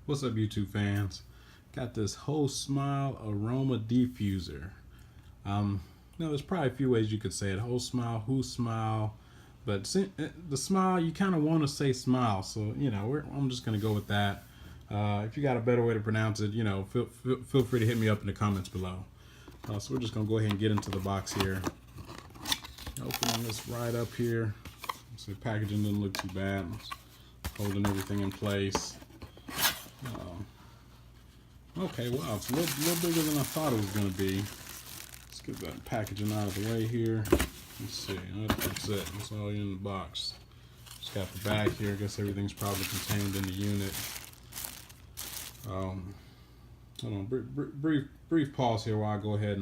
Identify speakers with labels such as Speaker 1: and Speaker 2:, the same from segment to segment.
Speaker 1: What's up, YouTube fans? Got this Housmile Aroma Diffuser. There's probably a few ways you could say it. Housmile, but the smile, you kind of want to say smile, so I'm just gonna go with that. If you got a better way to pronounce it, feel free to hit me up in the comments below. So we're just gonna go ahead and get into the box here. Opening this right up here. So the packaging doesn't look too bad. It's holding everything in place. Okay, wow, it's a little bigger than I thought it was going to be. Let's get that packaging out of the way here. Let's see, that's it. That's all in the box. Just got the bag here. I guess everything's probably contained in the unit. Hold on, brief pause here while I go ahead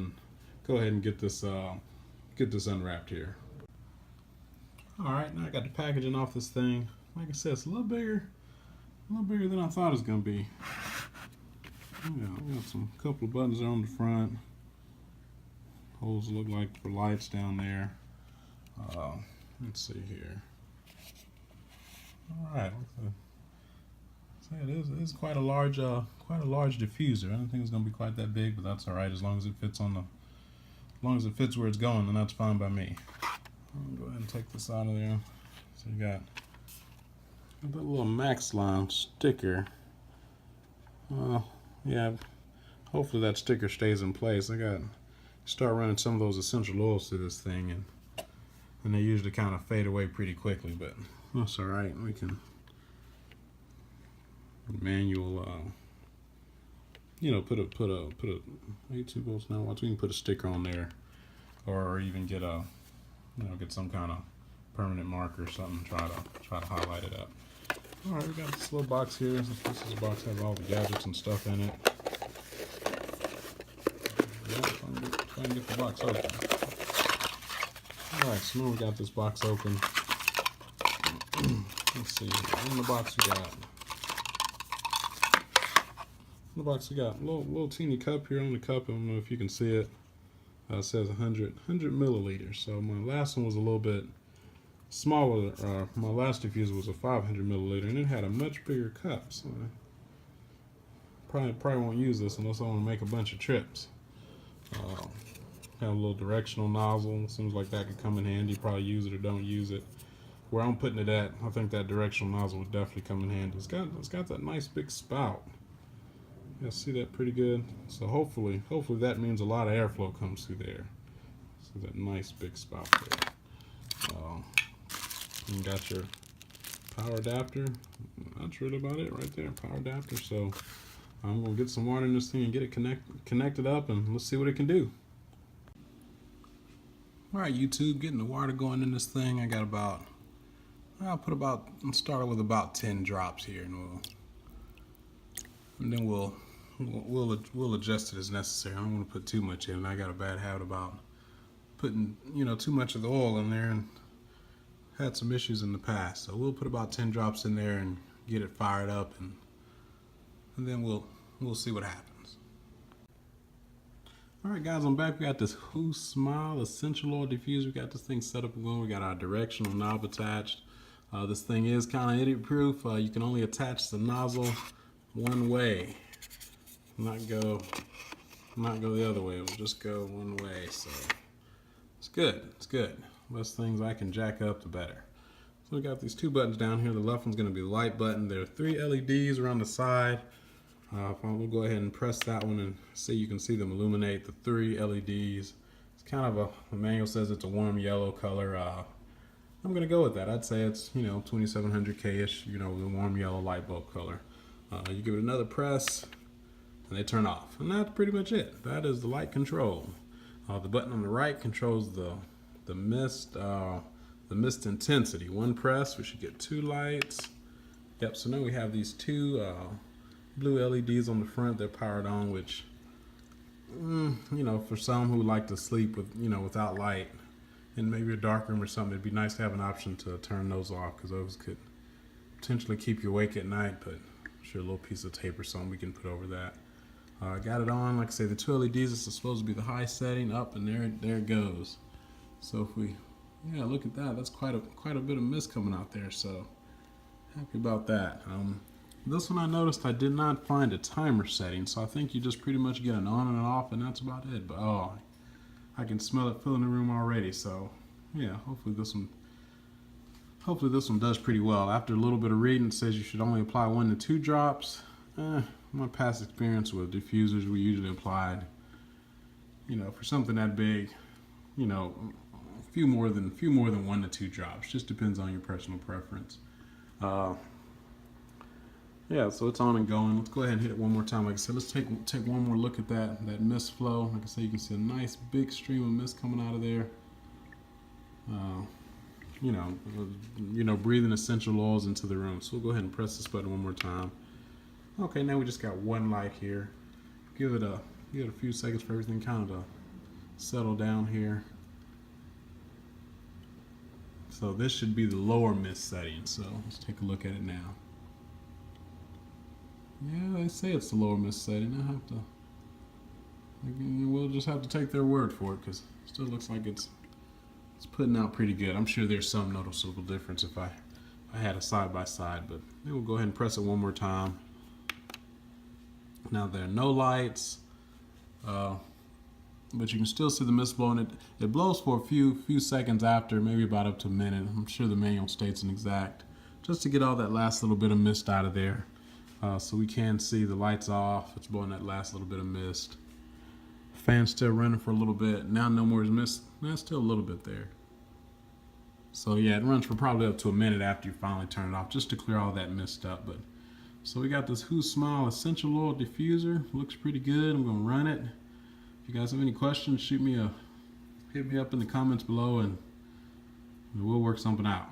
Speaker 1: and get this unwrapped here. All right, now I got the packaging off this thing. Like I said, it's a little bigger than I thought it was going to be. Yeah, we got some couple of buttons there on the front. Holes look like for lights down there. Let's see here. All right, so it is quite a large diffuser. I don't think it's going to be quite that big, but that's all right as long as it fits where it's going, then that's fine by me. I'll go ahead and take this out of there. So you got a little Max Line sticker. Yeah, hopefully that sticker stays in place. I got start running some of those essential oils through this thing, and they usually kind of fade away pretty quickly, but that's all right. We can manual, put a 2 volts now. Watch, we can put a sticker on there, or even get get some kind of permanent marker or something. Try to highlight it up. All right, we got this little box here. This box has all the gadgets and stuff in it. Try and get the box open. All right, so now we got this box open. Let's see. In the box we got a little teeny cup here on the cup. I don't know if you can see it. It says 100 milliliters. So my last one was a little bit smaller. My last diffuser was a 500 milliliter, and it had a much bigger cup. So I probably won't use this unless I want to make a bunch of trips. Have a little directional nozzle. Seems like that could come in handy. Probably use it or don't use it. Where I'm putting it at, I think that directional nozzle would definitely come in handy. It's got that nice big spout. Yeah, see that pretty good. So hopefully that means a lot of airflow comes through there. So that nice big spout there. You got your power adapter. That's really about it right there. Power adapter. So I'm gonna get some water in this thing and get it connected up, and let's see what it can do. All right, YouTube, getting the water going in this thing. I got I'm starting with about 10 drops here, and then we'll adjust it as necessary. I don't want to put too much in. I got a bad habit about putting too much of the oil in there, and had some issues in the past. So we'll put about 10 drops in there and get it fired up, and then we'll see what happens. All right, guys, I'm back. We got this Housmile Essential Oil Diffuser. We got this thing set up and going. We got our directional knob attached. This thing is kind of idiot proof. You can only attach the nozzle one way, not go the other way. It will just go one way. So it's good. It's good. Less things I can jack up, the better. So we got these 2 buttons down here. The left one's going to be the light button. There are 3 LEDs around the side. We'll go ahead and press that one and see. You can see them illuminate, the 3 LEDs. It's kind of the manual says it's a warm yellow color. I'm going to go with that. I'd say it's 2700K-ish, the warm yellow light bulb color. You give it another press and they turn off. And that's pretty much it. That is the light control. The button on the right controls the mist intensity. 1 press, we should get 2 lights. Yep, so now we have these 2 blue LEDs on the front. They're powered on, which for some who like to sleep with without light in maybe a dark room or something, it'd be nice to have an option to turn those off, because those could potentially keep you awake at night. But I'm sure a little piece of tape or something we can put over that. Got it on. Like I say, the 2 LEDs, this is supposed to be the high setting, up, and there it goes. So if we look at that, that's quite a bit of mist coming out there, so happy about that. This one I noticed I did not find a timer setting, so I think you just pretty much get an on and an off, and that's about it. But oh, I can smell it filling the room already. So yeah, hopefully this one does pretty well. After a little bit of reading, it says you should only apply 1 to 2 drops. My past experience with diffusers, we usually applied, for something that big, a few more than 1 to 2 drops. Just depends on your personal preference. Yeah, so it's on and going. Let's go ahead and hit it one more time. Like I said, let's take one more look at that mist flow. Like I said, you can see a nice big stream of mist coming out of there. Breathing essential oils into the room. So we'll go ahead and press this button one more time. Okay, now we just got one light here. Give it a few seconds for everything kind of to settle down here. So this should be the lower mist setting. So let's take a look at it now. Yeah, they say it's the lower mist setting. We'll just have to take their word for it, because it still looks like it's putting out pretty good. I'm sure there's some noticeable difference if I had a side by side, but then we'll go ahead and press it one more time. Now there are no lights, but you can still see the mist blowing. It blows for a few seconds after, maybe about up to a minute. I'm sure the manual states an exact, just to get all that last little bit of mist out of there. So we can see the lights off. It's blowing that last little bit of mist. Fan's still running for a little bit. Now no more mist. That's still a little bit there. So yeah, it runs for probably up to a minute after you finally turn it off, just to clear all that mist up. But so we got this Housmile Essential Oil Diffuser. Looks pretty good. I'm gonna run it. If you guys have any questions, hit me up in the comments below, and we'll work something out.